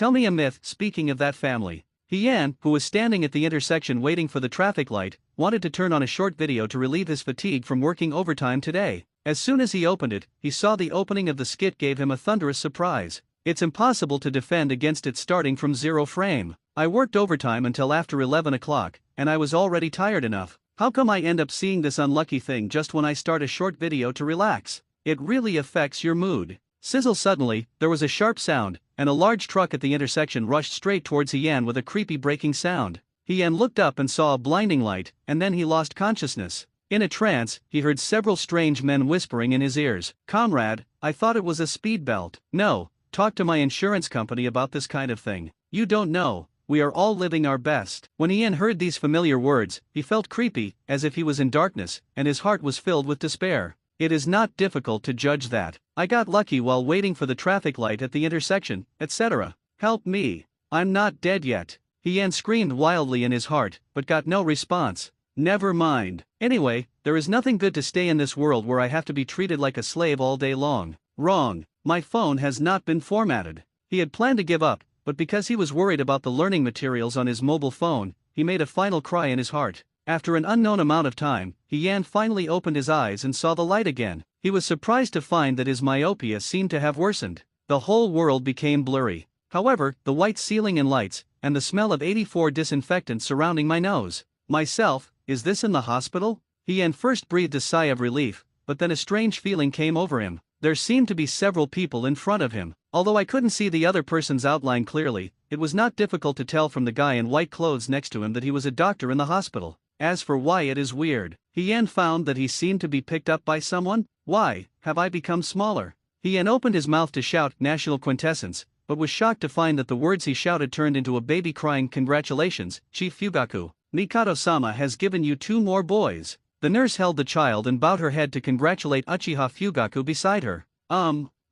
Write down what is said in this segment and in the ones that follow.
Tell me a myth. Speaking of that family. Yan, who was standing at the intersection waiting for the traffic light, wanted to turn on a short video to relieve his fatigue from working overtime today. As soon as he opened it, he saw the opening of the skit gave him a thunderous surprise. It's impossible to defend against it starting from 0 frame. I worked overtime until after 11 o'clock, and I was already tired enough. How come I end up seeing this unlucky thing just when I start a short video to relax? It really affects your mood. Sizzle. Suddenly, there was a sharp sound, and a large truck at the intersection rushed straight towards Yan with a creepy braking sound. Yan looked up and saw a blinding light, and then he lost consciousness. In a trance, he heard several strange men whispering in his ears. "Comrade, I thought it was a speed belt." "No, talk to my insurance company about this kind of thing. You don't know, we are all living our best." When Yan heard these familiar words, he felt creepy, as if he was in darkness, and his heart was filled with despair. It is not difficult to judge that. I got lucky while waiting for the traffic light at the intersection, etc. Help me. I'm not dead yet. Yan screamed wildly in his heart, but got no response. Never mind. Anyway, there is nothing good to stay in this world where I have to be treated like a slave all day long. Wrong. My phone has not been formatted. He had planned to give up, but because he was worried about the learning materials on his mobile phone, he made a final cry in his heart. After an unknown amount of time, Yan finally opened his eyes and saw the light again. He was surprised to find that his myopia seemed to have worsened. The whole world became blurry. However, the white ceiling and lights, and the smell of 84 disinfectant surrounding my nose. Myself, is this in the hospital? Yan first breathed a sigh of relief, but then a strange feeling came over him. There seemed to be several people in front of him. Although I couldn't see the other person's outline clearly, it was not difficult to tell from the guy in white clothes next to him that he was a doctor in the hospital. As for why it is weird, Yan found that he seemed to be picked up by someone. Why have I become smaller? Yan opened his mouth to shout national quintessence, but was shocked to find that the words he shouted turned into a baby crying, "Congratulations, Chief Fugaku. Mikato-sama has given you 2 more boys." The nurse held the child and bowed her head to congratulate Uchiha Fugaku beside her.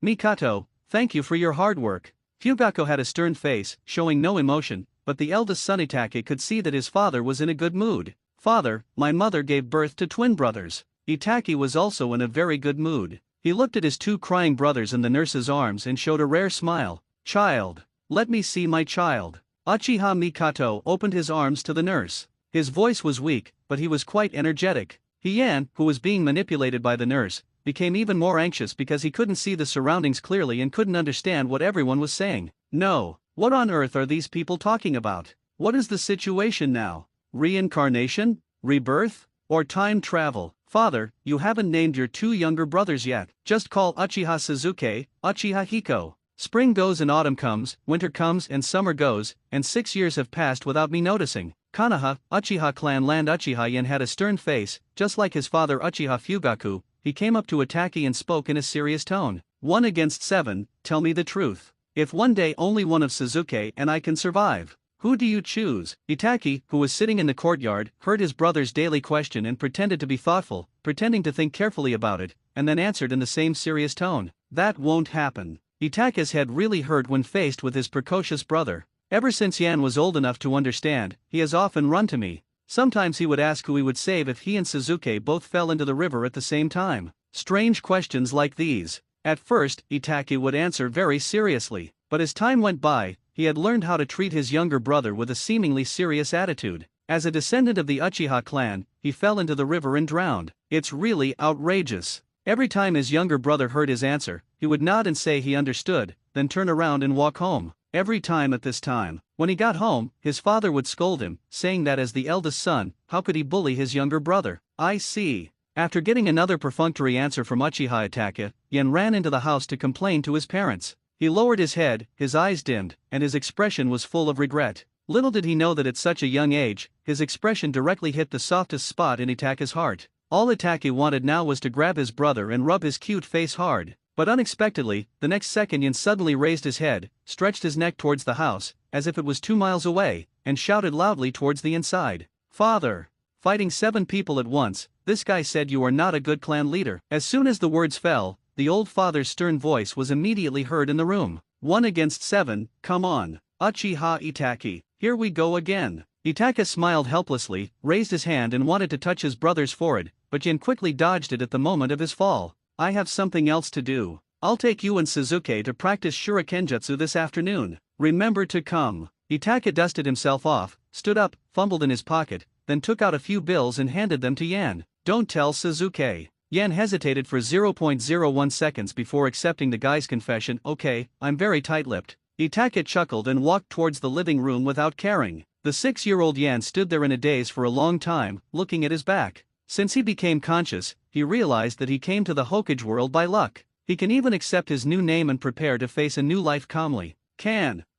Mikato, thank you for your hard work." Fugaku had a stern face, showing no emotion, but the eldest son Itake could see that his father was in a good mood. "Father, my mother gave birth to twin brothers." Itake was also in a very good mood. He looked at his 2 crying brothers in the nurse's arms and showed a rare smile. "Child, let me see my child." Uchiha Mikato opened his arms to the nurse. His voice was weak, but he was quite energetic. Yan, who was being manipulated by the nurse, became even more anxious because he couldn't see the surroundings clearly and couldn't understand what everyone was saying. "No, what on earth are these people talking about? What is the situation now? Reincarnation? Rebirth? Or time travel? Father, you haven't named your 2 younger brothers yet. Just call Uchiha Sasuke, Uchiha Hiko. Spring goes and autumn comes, winter comes and summer goes, and 6 years have passed without me noticing." Konoha, Uchiha clan land. Uchiha Yan had a stern face, just like his father Uchiha Fugaku. He came up to Itake and spoke in a serious tone. 1 against 7, tell me the truth. If one day only one of Sasuke and I can survive, who do you choose? Itake, who was sitting in the courtyard, heard his brother's daily question and pretended to be thoughtful, pretending to think carefully about it, and then answered in the same serious tone. "That won't happen." Itake's head really hurt when faced with his precocious brother. Ever since Yan was old enough to understand, he has often run to me. Sometimes he would ask who he would save if he and Sasuke both fell into the river at the same time. Strange questions like these. At first, Itake would answer very seriously, but as time went by, he had learned how to treat his younger brother with a seemingly serious attitude. As a descendant of the Uchiha clan, he fell into the river and drowned. It's really outrageous. Every time his younger brother heard his answer, he would nod and say he understood, then turn around and walk home. Every time at this time, when he got home, his father would scold him, saying that as the eldest son, how could he bully his younger brother? I see. After getting another perfunctory answer from Uchiha Itake, Yan ran into the house to complain to his parents. He lowered his head, his eyes dimmed, and his expression was full of regret. Little did he know that at such a young age, his expression directly hit the softest spot in Itake's heart. All Itake wanted now was to grab his brother and rub his cute face hard. But unexpectedly, the next second Yan suddenly raised his head, stretched his neck towards the house, as if it was 2 miles away, and shouted loudly towards the inside. "Father! Fighting 7 people at once, this guy said you are not a good clan leader." As soon as the words fell, the old father's stern voice was immediately heard in the room. 1 against 7, come on, Uchiha Itake, here we go again. Itake smiled helplessly, raised his hand and wanted to touch his brother's forehead, but Yan quickly dodged it at the moment of his fall. "I have something else to do. I'll take you and Sasuke to practice shurikenjutsu this afternoon. Remember to come. Itachi dusted himself off, stood up, fumbled in his pocket, then took out a few bills and handed them to Yan. Don't tell Sasuke. Yan hesitated for 0.01 seconds before accepting the guy's confession. Okay, I'm very tight-lipped. Itachi chuckled and walked towards the living room without caring. The 6-year-old Yan stood there in a daze for a long time, looking at his back. Since he became conscious, he realized that he came to the Hokage world by luck. He can even accept his new name and prepare to face a new life calmly.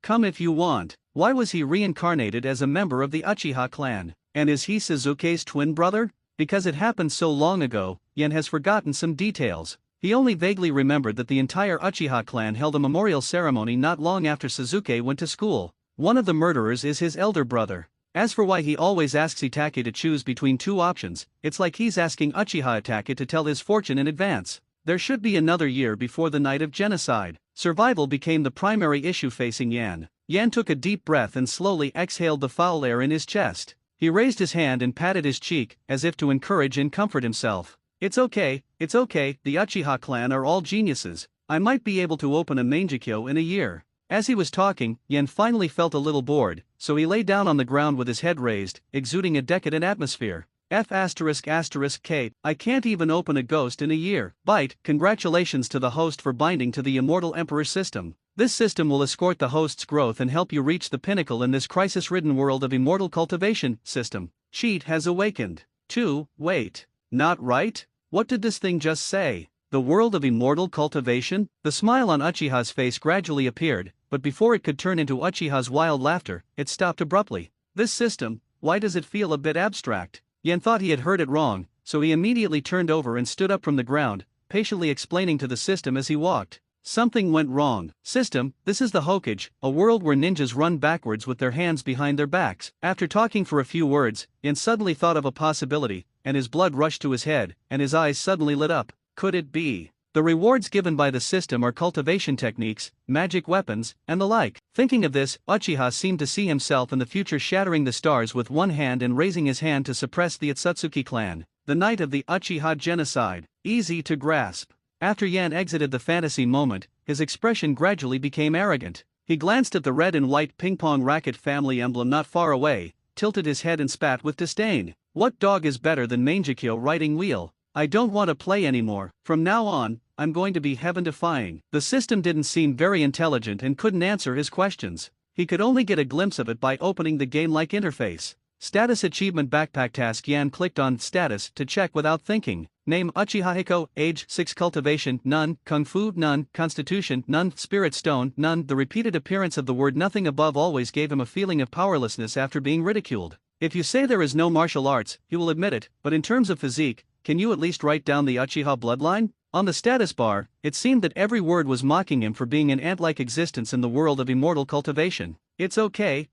Come if you want. Why was he reincarnated as a member of the Uchiha clan? And is he Sasuke's twin brother? Because it happened so long ago, Yan has forgotten some details. He only vaguely remembered that the entire Uchiha clan held a memorial ceremony not long after Sasuke went to school. One of the murderers is his elder brother. As for why he always asks Itachi to choose between two options, it's like he's asking Uchiha Itachi to tell his fortune in advance. There should be another year before the night of genocide. Survival became the primary issue facing Yan. Yan took a deep breath and slowly exhaled the foul air in his chest. He raised his hand and patted his cheek, as if to encourage and comfort himself. It's okay, the Uchiha clan are all geniuses. I might be able to open a mangekyo in a year. As he was talking, Yan finally felt a little bored, so he lay down on the ground with his head raised, exuding a decadent atmosphere. K. I can't even open a ghost in a year. Bite. Congratulations to the host for binding to the immortal emperor system. This system will escort the host's growth and help you reach the pinnacle in this crisis-ridden world of immortal cultivation. System. Cheat has awakened. 2. Wait. Not right? What did this thing just say? The world of immortal cultivation? The smile on Uchiha's face gradually appeared, but before it could turn into Uchiha's wild laughter, it stopped abruptly. This system, why does it feel a bit abstract? Yan thought he had heard it wrong, so he immediately turned over and stood up from the ground, patiently explaining to the system as he walked. Something went wrong. System, this is the Hokage, a world where ninjas run backwards with their hands behind their backs. After talking for a few words, Yan suddenly thought of a possibility, and his blood rushed to his head, and his eyes suddenly lit up. Could it be? The rewards given by the system are cultivation techniques, magic weapons, and the like. Thinking of this, Uchiha seemed to see himself in the future shattering the stars with one hand and raising his hand to suppress the Otsutsuki clan. The night of the Uchiha genocide. Easy to grasp. After Yan exited the fantasy moment, his expression gradually became arrogant. He glanced at the red and white ping-pong racket family emblem not far away, tilted his head and spat with disdain. What dog is better than Mangekyo riding wheel? I don't want to play anymore. From now on, I'm going to be heaven-defying. The system didn't seem very intelligent and couldn't answer his questions. He could only get a glimpse of it by opening the game-like interface. Status Achievement Backpack Task. Yan clicked on Status to check without thinking. Name Uchiha Hiko, Age 6, Cultivation none, Kung Fu none, Constitution none, Spirit Stone none. The repeated appearance of the word nothing above always gave him a feeling of powerlessness after being ridiculed. If you say there is no martial arts, he will admit it, but in terms of physique, can you at least write down the Uchiha bloodline? On the status bar, it seemed that every word was mocking him for being an ant-like existence in the world of immortal cultivation. It's okay.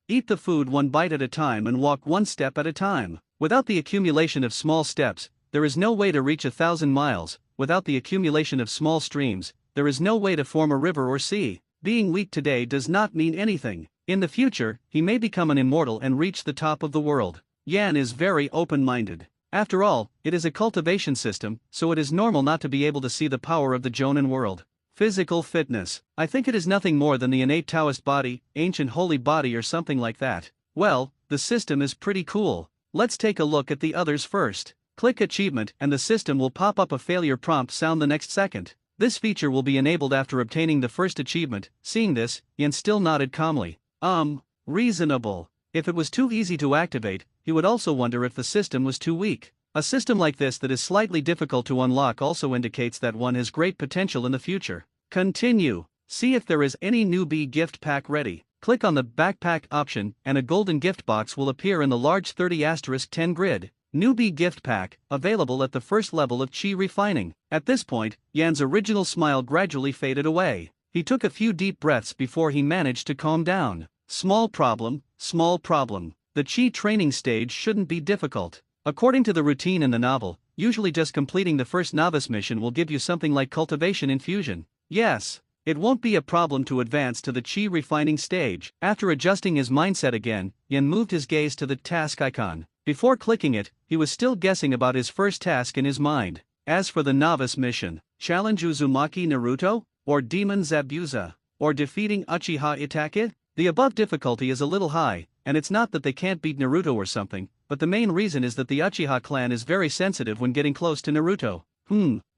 Eat the food one bite at a time and walk one step at a time. Without the accumulation of small steps, there is no way to reach 1,000 miles. Without the accumulation of small streams, there is no way to form a river or sea. Being weak today does not mean anything. In the future, he may become an immortal and reach the top of the world. Yan is very open-minded. After all, it is a cultivation system, so it is normal not to be able to see the power of the Jonin world. Physical fitness. I think it is nothing more than the innate Taoist body, ancient holy body or something like that. Well, the system is pretty cool. Let's take a look at the others first. Click Achievement and the system will pop up a failure prompt sound the next second. This feature will be enabled after obtaining the first achievement. Seeing this, Yan still nodded calmly. Reasonable. If it was too easy to activate, he would also wonder if the system was too weak. A system like this that is slightly difficult to unlock also indicates that one has great potential in the future. Continue. See if there is any newbie gift pack ready. Click on the backpack option and a golden gift box will appear in the large 30*10 grid. Newbie gift pack, available at the first level of Chi refining. At this point, Yan's original smile gradually faded away. He took a few deep breaths before he managed to calm down. Small problem. The Chi training stage shouldn't be difficult. According to the routine in the novel, usually just completing the first novice mission will give you something like cultivation infusion. Yes, it won't be a problem to advance to the Chi refining stage. After adjusting his mindset again, Yan moved his gaze to the task icon. Before clicking it, he was still guessing about his first task in his mind. As for the novice mission, challenge Uzumaki Naruto, or Demon Zabuza? or defeating Uchiha Itachi? The above difficulty is a little high, and it's not that they can't beat Naruto or something, but the main reason is that the Uchiha clan is very sensitive when getting close to Naruto.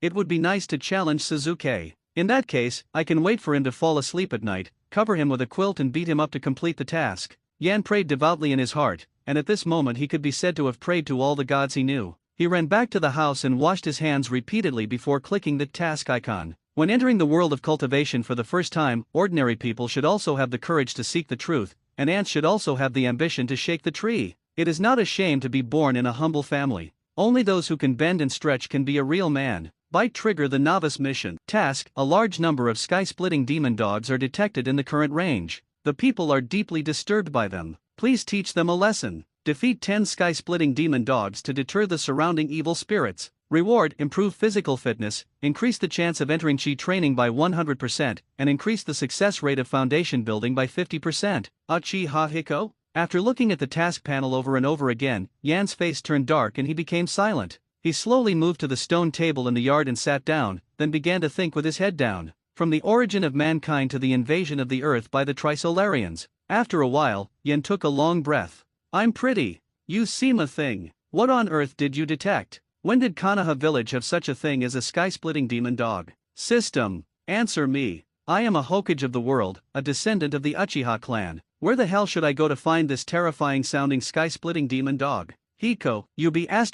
It would be nice to challenge Sasuke. In that case, I can wait for him to fall asleep at night, cover him with a quilt and beat him up to complete the task. Yan prayed devoutly in his heart, and at this moment he could be said to have prayed to all the gods he knew. He ran back to the house and washed his hands repeatedly before clicking the task icon. When entering the world of cultivation for the first time, ordinary people should also have the courage to seek the truth, and ants should also have the ambition to shake the tree. It is not a shame to be born in a humble family. Only those who can bend and stretch can be a real man. Byte trigger the novice mission. Task: a large number of sky-splitting demon dogs are detected in the current range. The people are deeply disturbed by them. Please teach them a lesson. Defeat 10 sky-splitting demon dogs to deter the surrounding evil spirits. Reward: improve physical fitness, increase the chance of entering Chi training by 100%, and increase the success rate of foundation building by 50%. Uchiha Hiko? After looking at the task panel over and over again, Yan's face turned dark and he became silent. He slowly moved to the stone table in the yard and sat down, then began to think with his head down. From the origin of mankind to the invasion of the earth by the Trisolarians. After a while, Yan took a long breath. I'm pretty. You seem a thing. What on earth did you detect? When did Konoha village have such a thing as a sky-splitting demon dog? System. Answer me. I am a Hokage of the world, a descendant of the Uchiha clan. Where the hell should I go to find this terrifying-sounding sky-splitting demon dog? Hiko, you be *********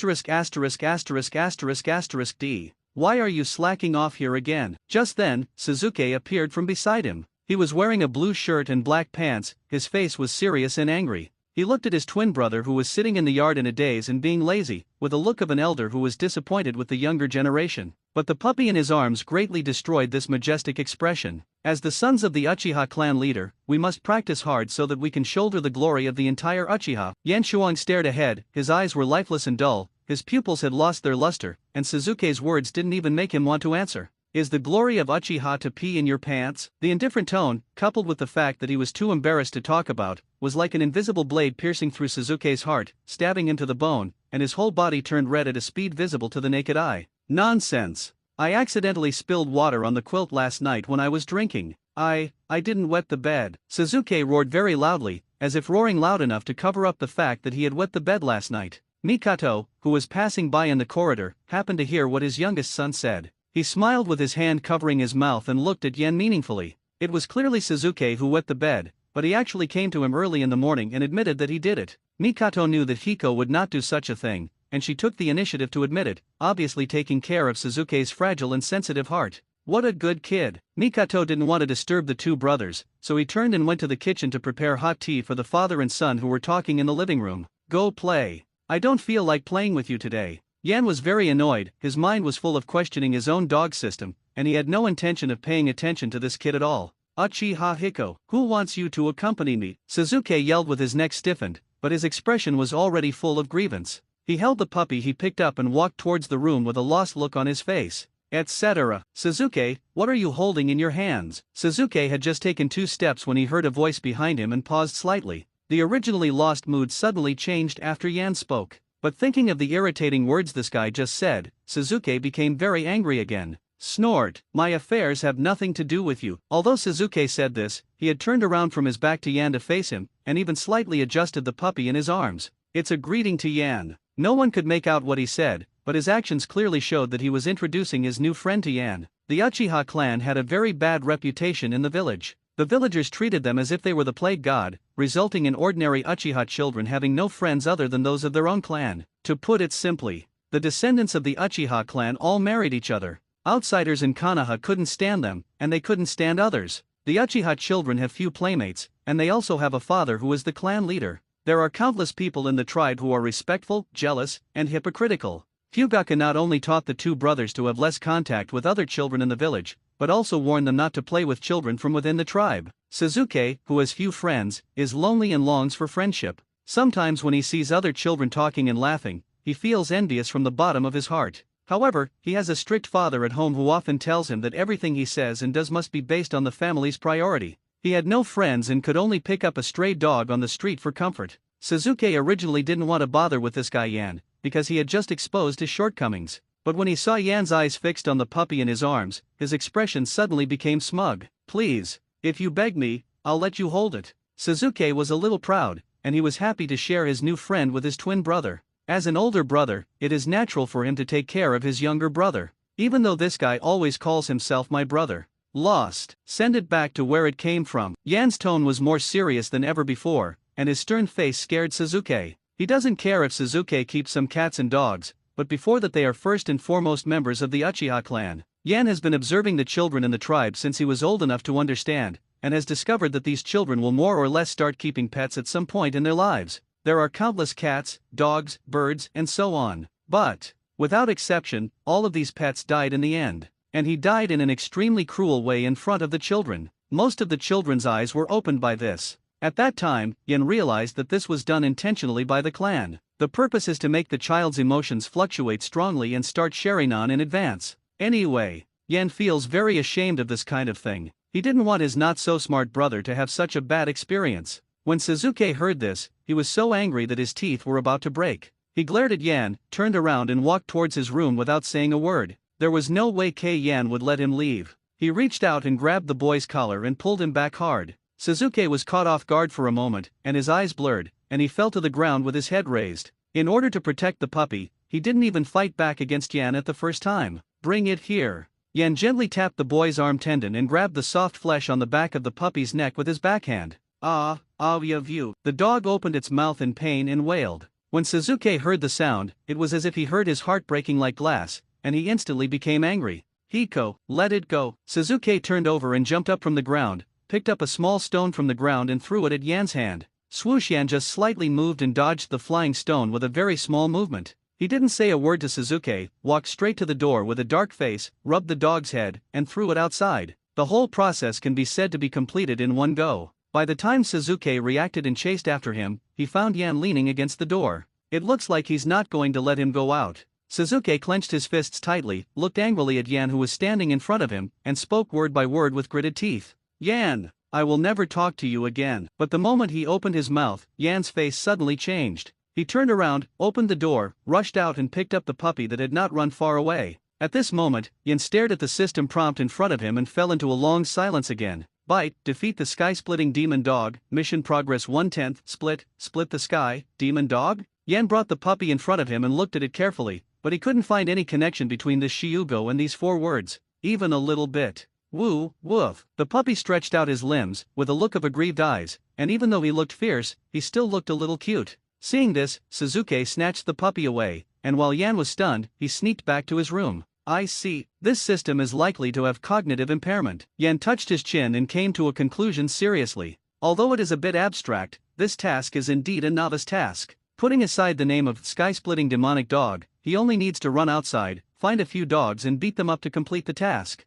D. Why are you slacking off here again? Just then, Sasuke appeared from beside him. He was wearing a blue shirt and black pants, his face was serious and angry. He looked at his twin brother who was sitting in the yard in a daze and being lazy, with a look of an elder who was disappointed with the younger generation. But the puppy in his arms greatly destroyed this majestic expression. As the sons of the Uchiha clan leader, we must practice hard so that we can shoulder the glory of the entire Uchiha. Yan Shuang stared ahead, his eyes were lifeless and dull, his pupils had lost their luster, and Sasuke's words didn't even make him want to answer. Is the glory of Uchiha to pee in your pants? The indifferent tone, coupled with the fact that he was too embarrassed to talk about, was like an invisible blade piercing through Sasuke's heart, stabbing him to the bone, and his whole body turned red at a speed visible to the naked eye. Nonsense. I accidentally spilled water on the quilt last night when I was drinking. I didn't wet the bed. Sasuke roared very loudly, as if roaring loud enough to cover up the fact that he had wet the bed last night. Mikato, who was passing by in the corridor, happened to hear what his youngest son said. He smiled with his hand covering his mouth and looked at Yan meaningfully. It was clearly Sasuke who wet the bed, but he actually came to him early in the morning and admitted that he did it. Mikato knew that Hiko would not do such a thing, and she took the initiative to admit it, obviously taking care of Sasuke's fragile and sensitive heart. What a good kid. Mikato didn't want to disturb the two brothers, so he turned and went to the kitchen to prepare hot tea for the father and son who were talking in the living room. Go play. I don't feel like playing with you today. Yan was very annoyed, his mind was full of questioning his own dog system, and he had no intention of paying attention to this kid at all. Uchiha Hiko, who wants you to accompany me? Sasuke yelled with his neck stiffened, but his expression was already full of grievance. He held the puppy he picked up and walked towards the room with a lost look on his face, etc. Sasuke, what are you holding in your hands? Sasuke had just taken 2 steps when he heard a voice behind him and paused slightly. The originally lost mood suddenly changed after Yan spoke. But thinking of the irritating words this guy just said, Sasuke became very angry again. Snort, my affairs have nothing to do with you. Although Sasuke said this, he had turned around from his back to Yan to face him, and even slightly adjusted the puppy in his arms. It's a greeting to Yan. No one could make out what he said, but his actions clearly showed that he was introducing his new friend to Yan. The Uchiha clan had a very bad reputation in the village. The villagers treated them as if they were the plague god, resulting in ordinary Uchiha children having no friends other than those of their own clan. To put it simply, the descendants of the Uchiha clan all married each other. Outsiders in Konoha couldn't stand them, and they couldn't stand others. The Uchiha children have few playmates, and they also have a father who is the clan leader. There are countless people in the tribe who are respectful, jealous, and hypocritical. Hyuga not only taught the two brothers to have less contact with other children in the village, but also warned them not to play with children from within the tribe. Sasuke, who has few friends, is lonely and longs for friendship. Sometimes when he sees other children talking and laughing, he feels envious from the bottom of his heart. However, he has a strict father at home who often tells him that everything he says and does must be based on the family's priority. He had no friends and could only pick up a stray dog on the street for comfort. Sasuke originally didn't want to bother with this guy Yan, because he had just exposed his shortcomings. But when he saw Yan's eyes fixed on the puppy in his arms, his expression suddenly became smug. Please, If you beg me, I'll let you hold it. Sasuke was a little proud, and he was happy to share his new friend with his twin brother. As an older brother, it is natural for him to take care of his younger brother. Even though this guy always calls himself my brother. Lost. Send it back to where it came from. Yan's tone was more serious than ever before, and his stern face scared Sasuke. He doesn't care if Sasuke keeps some cats and dogs, but before that they are first and foremost members of the Uchiha clan. Yan has been observing the children in the tribe since he was old enough to understand, and has discovered that these children will more or less start keeping pets at some point in their lives. There are countless cats, dogs, birds, and so on. But, without exception, all of these pets died in the end. And he died in an extremely cruel way in front of the children. Most of the children's eyes were opened by this. At that time, Yan realized that this was done intentionally by the clan. The purpose is to make the child's emotions fluctuate strongly and start sharing on in advance. Anyway, Yan feels very ashamed of this kind of thing. He didn't want his not-so-smart brother to have such a bad experience. When Sasuke heard this, he was so angry that his teeth were about to break. He glared at Yan, turned around and walked towards his room without saying a word. There was no way Yan would let him leave. He reached out and grabbed the boy's collar and pulled him back hard. Sasuke was caught off guard for a moment, and his eyes blurred, and he fell to the ground with his head raised. In order to protect the puppy, he didn't even fight back against Yan at the first time. Bring it here. Yan gently tapped the boy's arm tendon and grabbed the soft flesh on the back of the puppy's neck with his backhand. You. The dog opened its mouth in pain and wailed. When Sasuke heard the sound, it was as if he heard his heart breaking like glass, and he instantly became angry. Hiko, let it go. Sasuke turned over and jumped up from the ground, picked up a small stone from the ground and threw it at Yan's hand. Swoosh! Yan just slightly moved and dodged the flying stone with a very small movement. He didn't say a word to Sasuke, walked straight to the door with a dark face, rubbed the dog's head, and threw it outside. The whole process can be said to be completed in one go. By the time Sasuke reacted and chased after him, he found Yan leaning against the door. It looks like he's not going to let him go out. Sasuke clenched his fists tightly, looked angrily at Yan who was standing in front of him, and spoke word by word with gritted teeth. Yan, I will never talk to you again. But the moment he opened his mouth, Yan's face suddenly changed. He turned around, opened the door, rushed out and picked up the puppy that had not run far away. At this moment, Yan stared at the system prompt in front of him and fell into a long silence again. Bite, defeat the sky-splitting demon dog, mission progress 1/10, split the sky, demon dog? Yan brought the puppy in front of him and looked at it carefully, but he couldn't find any connection between this Hyugo and these 4 words. Even a little bit. Woo, woof. The puppy stretched out his limbs, with a look of aggrieved eyes, and even though he looked fierce, he still looked a little cute. Seeing this, Sasuke snatched the puppy away, and while Yan was stunned, he sneaked back to his room. I see. This system is likely to have cognitive impairment. Yan touched his chin and came to a conclusion seriously. Although it is a bit abstract, this task is indeed a novice task. Putting aside the name of sky-splitting demonic dog, he only needs to run outside, find a few dogs and beat them up to complete the task.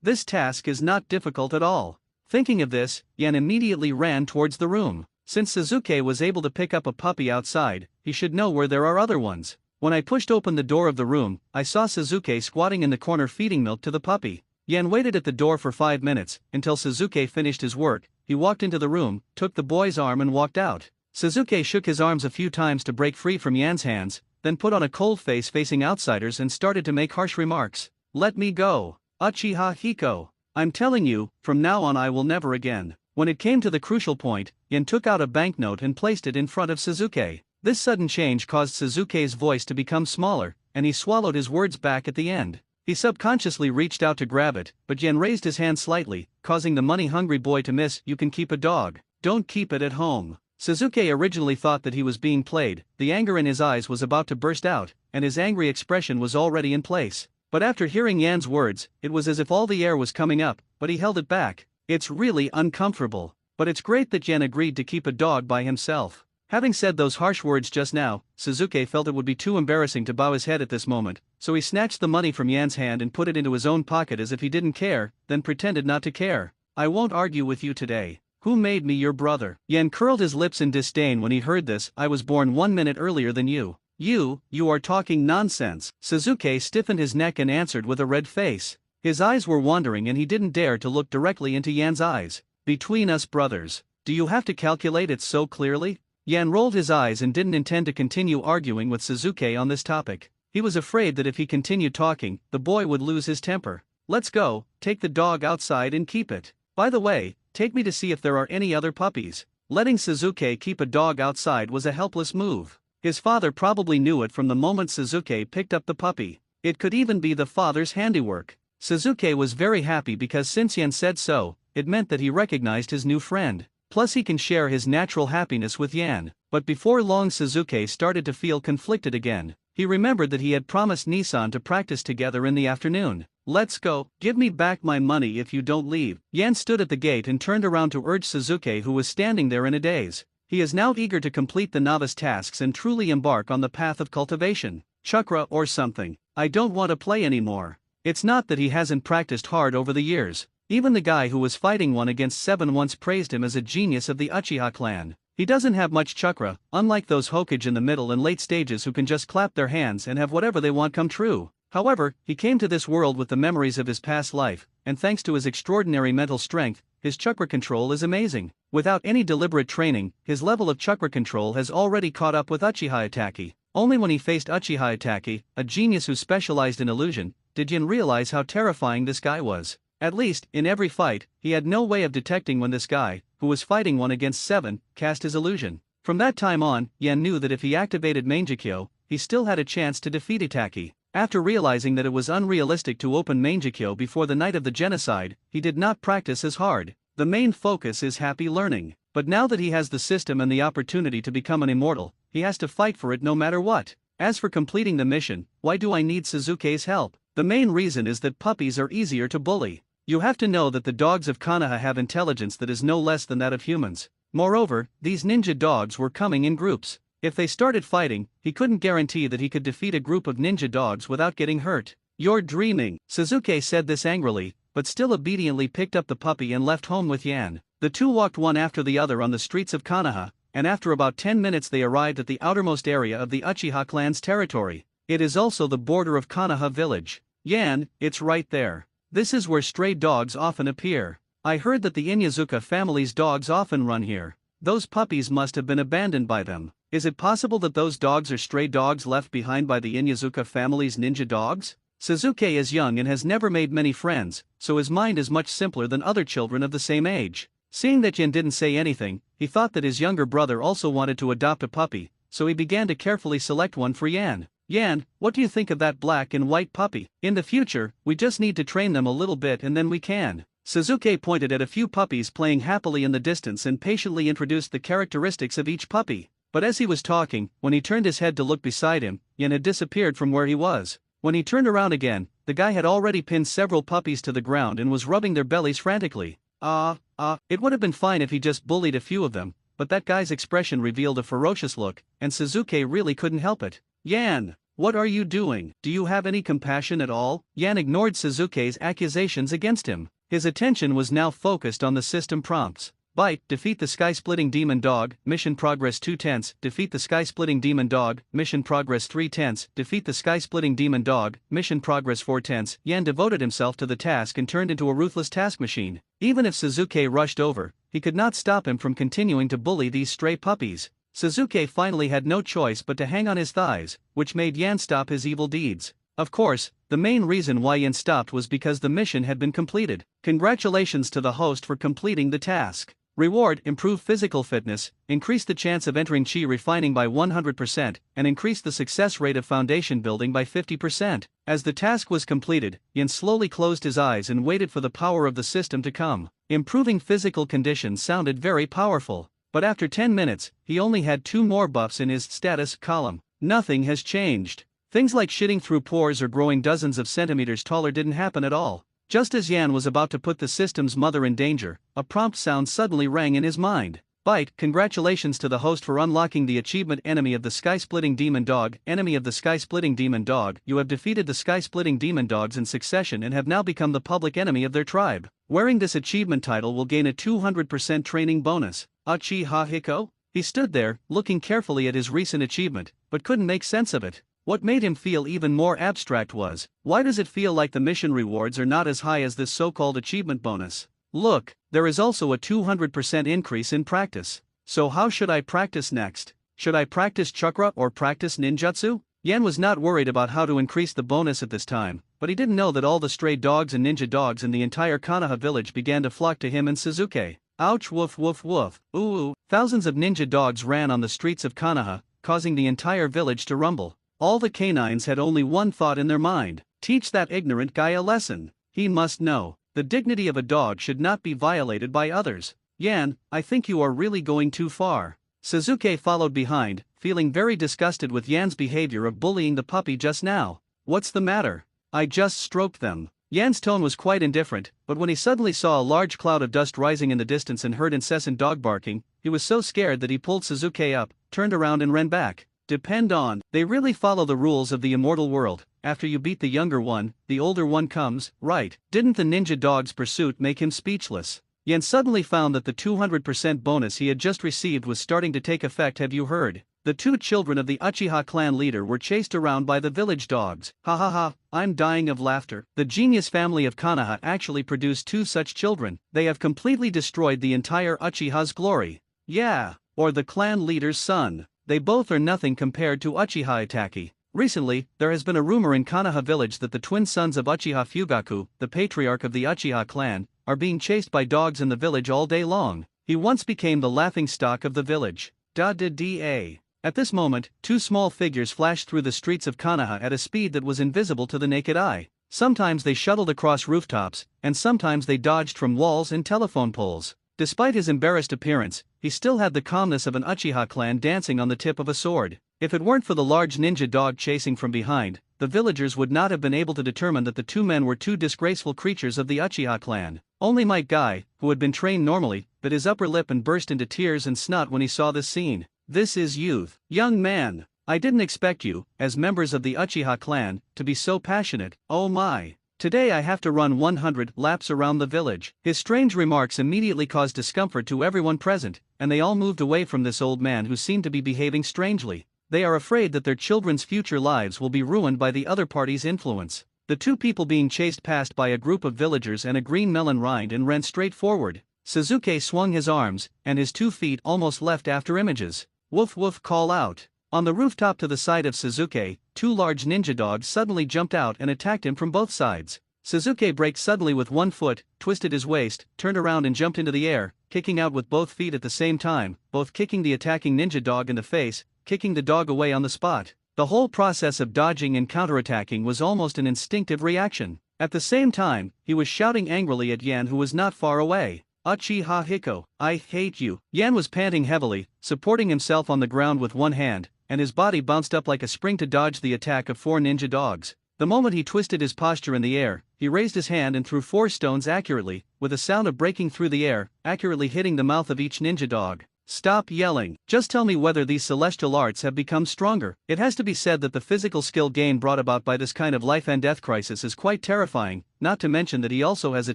This task is not difficult at all. Thinking of this, Yan immediately ran towards the room. Since Sasuke was able to pick up a puppy outside, he should know where there are other ones. When I pushed open the door of the room, I saw Sasuke squatting in the corner feeding milk to the puppy. Yan waited at the door for 5 minutes, until Sasuke finished his work. He walked into the room, took the boy's arm and walked out. Sasuke shook his arms a few times to break free from Yan's hands, then put on a cold face facing outsiders and started to make harsh remarks. Let me go. Uchiha Hiko. I'm telling you, from now on I will never again. When it came to the crucial point, Yan took out a banknote and placed it in front of Sasuke. This sudden change caused Sasuke's voice to become smaller, and he swallowed his words back at the end. He subconsciously reached out to grab it, but Yan raised his hand slightly, causing the money-hungry boy to miss. You can keep a dog. Don't keep it at home. Sasuke originally thought that he was being played. The anger in his eyes was about to burst out, and his angry expression was already in place. But after hearing Yan's words, it was as if all the air was coming up, but he held it back. It's really uncomfortable. But it's great that Yan agreed to keep a dog by himself. Having said those harsh words just now, Sasuke felt it would be too embarrassing to bow his head at this moment, so he snatched the money from Yan's hand and put it into his own pocket as if he didn't care, then pretended not to care. I won't argue with you today. Who made me your brother? Yan curled his lips in disdain when he heard this. I was born 1 minute earlier than you. You are talking nonsense. Sasuke stiffened his neck and answered with a red face. His eyes were wandering and he didn't dare to look directly into Yan's eyes. Between us brothers, do you have to calculate it so clearly? Yan rolled his eyes and didn't intend to continue arguing with Sasuke on this topic. He was afraid that if he continued talking, the boy would lose his temper. Let's go, take the dog outside and keep it. By the way, take me to see if there are any other puppies. Letting Sasuke keep a dog outside was a helpless move. His father probably knew it from the moment Sasuke picked up the puppy. It could even be the father's handiwork. Sasuke was very happy because since Yan said so, it meant that he recognized his new friend. Plus he can share his natural happiness with Yan. But before long Sasuke started to feel conflicted again. He remembered that he had promised Nissan to practice together in the afternoon. Let's go, give me back my money if you don't leave. Yan stood at the gate and turned around to urge Sasuke, who was standing there in a daze. He is now eager to complete the novice tasks and truly embark on the path of cultivation. Chakra or something. I don't want to play anymore. It's not that he hasn't practiced hard over the years. Even the guy who was fighting 1-against-7 once praised him as a genius of the Uchiha clan. He doesn't have much chakra, unlike those Hokage in the middle and late stages who can just clap their hands and have whatever they want come true. However, he came to this world with the memories of his past life, and thanks to his extraordinary mental strength, his chakra control is amazing. Without any deliberate training, his level of chakra control has already caught up with Uchiha Itachi. Only when he faced Uchiha Itachi, a genius who specialized in illusion, did Yin realize how terrifying this guy was. At least, in every fight, he had no way of detecting when this guy, who was fighting 1-against-7, cast his illusion. From that time on, Yan knew that if he activated Mangekyo, he still had a chance to defeat Itachi. After realizing that it was unrealistic to open Mangekyo before the night of the genocide, he did not practice as hard. The main focus is happy learning. But now that he has the system and the opportunity to become an immortal, he has to fight for it no matter what. As for completing the mission, why do I need Sasuke's help? The main reason is that puppies are easier to bully. You have to know that the dogs of Konoha have intelligence that is no less than that of humans. Moreover, these ninja dogs were coming in groups. If they started fighting, he couldn't guarantee that he could defeat a group of ninja dogs without getting hurt. You're dreaming. Sasuke said this angrily, but still obediently picked up the puppy and left home with Yan. The two walked one after the other on the streets of Konoha, and after about 10 minutes they arrived at the outermost area of the Uchiha clan's territory. It is also the border of Konoha village. Yan, it's right there. This is where stray dogs often appear. I heard that the Inyazuka family's dogs often run here. Those puppies must have been abandoned by them. Is it possible that those dogs are stray dogs left behind by the Inyazuka family's ninja dogs? Sasuke is young and has never made many friends, so his mind is much simpler than other children of the same age. Seeing that Yan didn't say anything, he thought that his younger brother also wanted to adopt a puppy, so he began to carefully select one for Yan. Yan, what do you think of that black and white puppy? In the future, we just need to train them a little bit and then we can. Sasuke pointed at a few puppies playing happily in the distance and patiently introduced the characteristics of each puppy. But as he was talking, when he turned his head to look beside him, Yan had disappeared from where he was. When he turned around again, the guy had already pinned several puppies to the ground and was rubbing their bellies frantically. It would have been fine if he just bullied a few of them, but that guy's expression revealed a ferocious look, and Sasuke really couldn't help it. Yan, what are you doing? Do you have any compassion at all? Yan ignored Sasuke's accusations against him. His attention was now focused on the system prompts. Bite, defeat the sky-splitting demon dog, mission progress 2/10, defeat the sky-splitting demon dog, mission progress 3/10, defeat the sky-splitting demon dog, mission progress 4/10. Yan devoted himself to the task and turned into a ruthless task machine. Even if Sasuke rushed over, he could not stop him from continuing to bully these stray puppies. Sasuke finally had no choice but to hang on his thighs, which made Yan stop his evil deeds. Of course, the main reason why Yan stopped was because the mission had been completed. Congratulations to the host for completing the task. Reward, improve physical fitness, increase the chance of entering chi refining by 100%, and increase the success rate of foundation building by 50%. As the task was completed, Yan slowly closed his eyes and waited for the power of the system to come. Improving physical conditions sounded very powerful, but after 10 minutes, he only had 2 more buffs in his status column. Nothing has changed. Things like shitting through pores or growing dozens of centimeters taller didn't happen at all. Just as Yan was about to put the system's mother in danger, a prompt sound suddenly rang in his mind. Bite, congratulations to the host for unlocking the achievement Enemy of the Sky-Splitting Demon Dog. Enemy of the Sky-Splitting Demon Dog, you have defeated the Sky-Splitting Demon Dogs in succession and have now become the public enemy of their tribe. Wearing this achievement title will gain a 200% training bonus. Uchiha Hiko? He stood there, looking carefully at his recent achievement, but couldn't make sense of it. What made him feel even more abstract was, why does it feel like the mission rewards are not as high as this so-called achievement bonus? Look, there is also a 200% increase in practice. So how should I practice next? Should I practice chakra or practice ninjutsu? Yan was not worried about how to increase the bonus at this time, but he didn't know that all the stray dogs and ninja dogs in the entire Konoha village began to flock to him and Sasuke. Ouch, woof woof woof, ooh ooh. Thousands of ninja dogs ran on the streets of Konoha, causing the entire village to rumble. All the canines had only one thought in their mind: teach that ignorant guy a lesson. He must know. The dignity of a dog should not be violated by others. Yan, I think you are really going too far. Sasuke followed behind, feeling very disgusted with Yan's behavior of bullying the puppy just now. What's the matter? I just stroked them. Yan's tone was quite indifferent, but when he suddenly saw a large cloud of dust rising in the distance and heard incessant dog barking, he was so scared that he pulled Sasuke up, turned around and ran back. Depend on, they really follow the rules of the immortal world. After you beat the younger one, the older one comes, right? Didn't the ninja dog's pursuit make him speechless? Yan suddenly found that the 200% bonus he had just received was starting to take effect. Have you heard? The two children of the Uchiha clan leader were chased around by the village dogs. Ha ha ha, I'm dying of laughter. The genius family of Konoha actually produced two such children. They have completely destroyed the entire Uchiha's glory. Yeah, or the clan leader's son. They both are nothing compared to Uchiha Itachi. Recently, there has been a rumor in Konoha village that the twin sons of Uchiha Fugaku, the patriarch of the Uchiha clan, are being chased by dogs in the village all day long. He once became the laughingstock of the village. Da-da-da. At this moment, two small figures flashed through the streets of Konoha at a speed that was invisible to the naked eye. Sometimes they shuttled across rooftops, and sometimes they dodged from walls and telephone poles. Despite his embarrassed appearance, he still had the calmness of an Uchiha clan dancing on the tip of a sword. If it weren't for the large ninja dog chasing from behind, the villagers would not have been able to determine that the two men were two disgraceful creatures of the Uchiha clan. Only Mike Guy, who had been trained normally, bit his upper lip and burst into tears and snot when he saw this scene. This is youth. Young man, I didn't expect you, as members of the Uchiha clan, to be so passionate. Oh my. Today I have to run 100 laps around the village. His strange remarks immediately caused discomfort to everyone present, and they all moved away from this old man who seemed to be behaving strangely. They are afraid that their children's future lives will be ruined by the other party's influence. The two people being chased passed by a group of villagers and a green melon rind and ran straight forward. Sasuke swung his arms, and his 2 feet almost left after images. Woof woof, call out. On the rooftop to the side of Sasuke, two large ninja dogs suddenly jumped out and attacked him from both sides. Sasuke braked suddenly with one foot, twisted his waist, turned around and jumped into the air, kicking out with both feet at the same time, both kicking the attacking ninja dog in the face, kicking the dog away on the spot. The whole process of dodging and counterattacking was almost an instinctive reaction. At the same time, he was shouting angrily at Yan, who was not far away. Uchiha Hiko, I hate you. Yan was panting heavily, supporting himself on the ground with one hand, and his body bounced up like a spring to dodge the attack of 4 ninja dogs. The moment he twisted his posture in the air, he raised his hand and threw 4 stones accurately, with a sound of breaking through the air, accurately hitting the mouth of each ninja dog. Stop yelling. Just tell me whether these celestial arts have become stronger. It has to be said that the physical skill gain brought about by this kind of life and death crisis is quite terrifying, not to mention that he also has a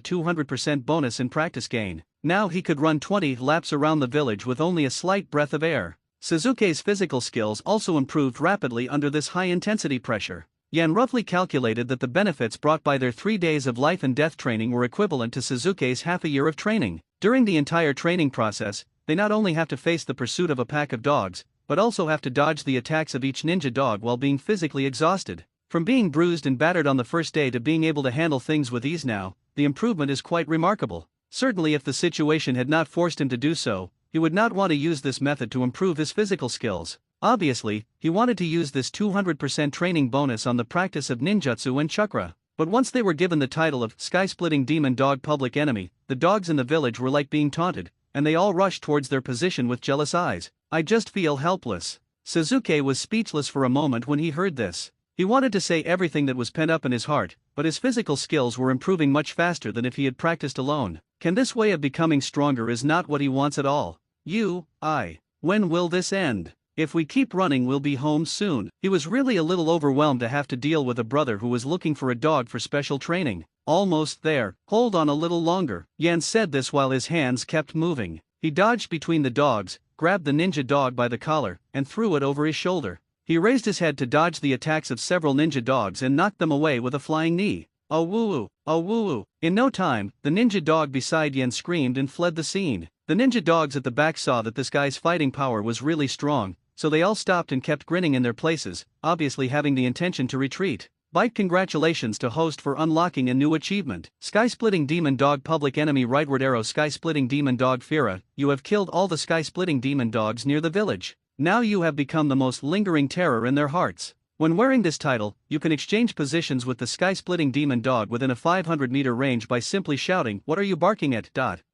200% bonus in practice gain. Now he could run 20 laps around the village with only a slight breath of air. Sasuke's physical skills also improved rapidly under this high-intensity pressure. Yan roughly calculated that the benefits brought by their 3 days of life and death training were equivalent to Sasuke's half a year of training. During the entire training process, they not only have to face the pursuit of a pack of dogs, but also have to dodge the attacks of each ninja dog while being physically exhausted. From being bruised and battered on the first day to being able to handle things with ease now, the improvement is quite remarkable. Certainly if the situation had not forced him to do so, he would not want to use this method to improve his physical skills. Obviously, he wanted to use this 200% training bonus on the practice of ninjutsu and chakra. But once they were given the title of Sky-Splitting Demon Dog Public Enemy, the dogs in the village were like being taunted, and they all rushed towards their position with jealous eyes. I just feel helpless. Sasuke was speechless for a moment when he heard this. He wanted to say everything that was pent up in his heart, but his physical skills were improving much faster than if he had practiced alone. This way of becoming stronger is not what he wants at all. When will this end? If we keep running, we'll be home soon. He was really a little overwhelmed to have to deal with a brother who was looking for a dog for special training. Almost there, hold on a little longer. Yan said this while his hands kept moving. He dodged between the dogs, grabbed the ninja dog by the collar, and threw it over his shoulder. He raised his head to dodge the attacks of several ninja dogs and knocked them away with a flying knee. Oh woo-woo, oh woo-woo. In no time, the ninja dog beside Yan screamed and fled the scene. The ninja dogs at the back saw that this guy's fighting power was really strong, so they all stopped and kept grinning in their places, obviously having the intention to retreat. Bite congratulations to host for unlocking a new achievement. Sky-splitting demon dog public enemy rightward arrow sky-splitting demon dog Fira, you have killed all the sky-splitting demon dogs near the village. Now you have become the most lingering terror in their hearts. When wearing this title, you can exchange positions with the sky-splitting demon dog within a 500-meter range by simply shouting, "What are you barking at?"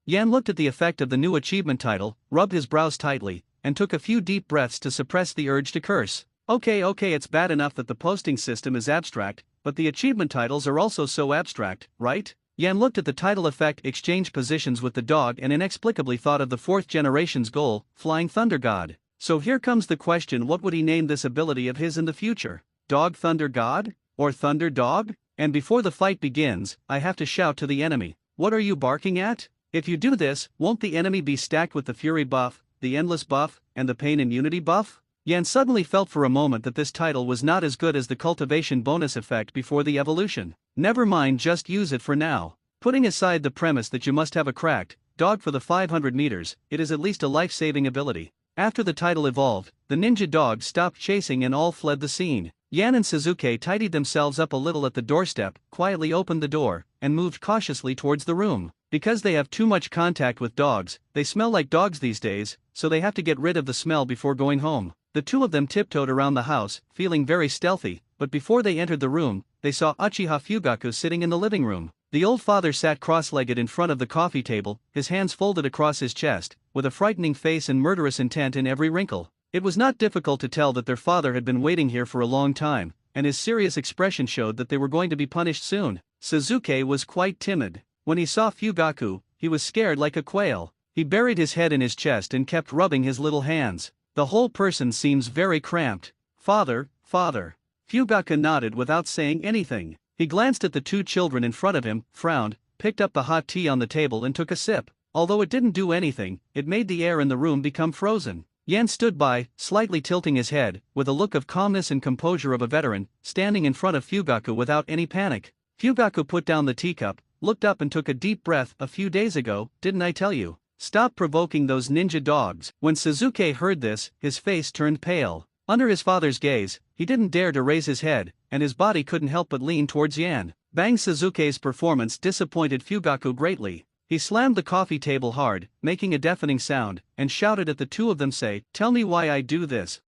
Yan looked at the effect of the new achievement title, rubbed his brows tightly, and took a few deep breaths to suppress the urge to curse. Okay, it's bad enough that the posting system is abstract, but the achievement titles are also so abstract, right? Yan looked at the title effect exchange positions with the dog and inexplicably thought of the 4th generation's goal, Flying Thunder God. So here comes the question, what would he name this ability of his in the future? Dog Thunder God? Or Thunder Dog? And before the fight begins, I have to shout to the enemy, "What are you barking at?" If you do this, won't the enemy be stacked with the Fury buff, the Endless buff, and the Pain Immunity buff? Yan suddenly felt for a moment that this title was not as good as the cultivation bonus effect before the evolution. Never mind, just use it for now. Putting aside the premise that you must have a cracked dog for the 500 meters, it is at least a life-saving ability. After the title evolved, the ninja dogs stopped chasing and all fled the scene. Yan and Sasuke tidied themselves up a little at the doorstep, quietly opened the door, and moved cautiously towards the room. Because they have too much contact with dogs, they smell like dogs these days, so they have to get rid of the smell before going home. The two of them tiptoed around the house, feeling very stealthy, but before they entered the room, they saw Uchiha Fugaku sitting in the living room. The old father sat cross-legged in front of the coffee table, his hands folded across his chest, with a frightening face and murderous intent in every wrinkle. It was not difficult to tell that their father had been waiting here for a long time, and his serious expression showed that they were going to be punished soon. Sasuke was quite timid. When he saw Fugaku, he was scared like a quail. He buried his head in his chest and kept rubbing his little hands. The whole person seems very cramped. Father. Fugaku nodded without saying anything. He glanced at the two children in front of him, frowned, picked up the hot tea on the table and took a sip. Although it didn't do anything, it made the air in the room become frozen. Yan stood by, slightly tilting his head, with a look of calmness and composure of a veteran, standing in front of Fugaku without any panic. Fugaku put down the teacup, looked up and took a deep breath. "A few days ago, didn't I tell you? Stop provoking those ninja dogs." When Sasuke heard this, his face turned pale. Under his father's gaze, he didn't dare to raise his head, and his body couldn't help but lean towards Yan. Bang! Sasuke's performance disappointed Fugaku greatly. He slammed the coffee table hard, making a deafening sound, and shouted at the two of them, "Say, tell me why I do this."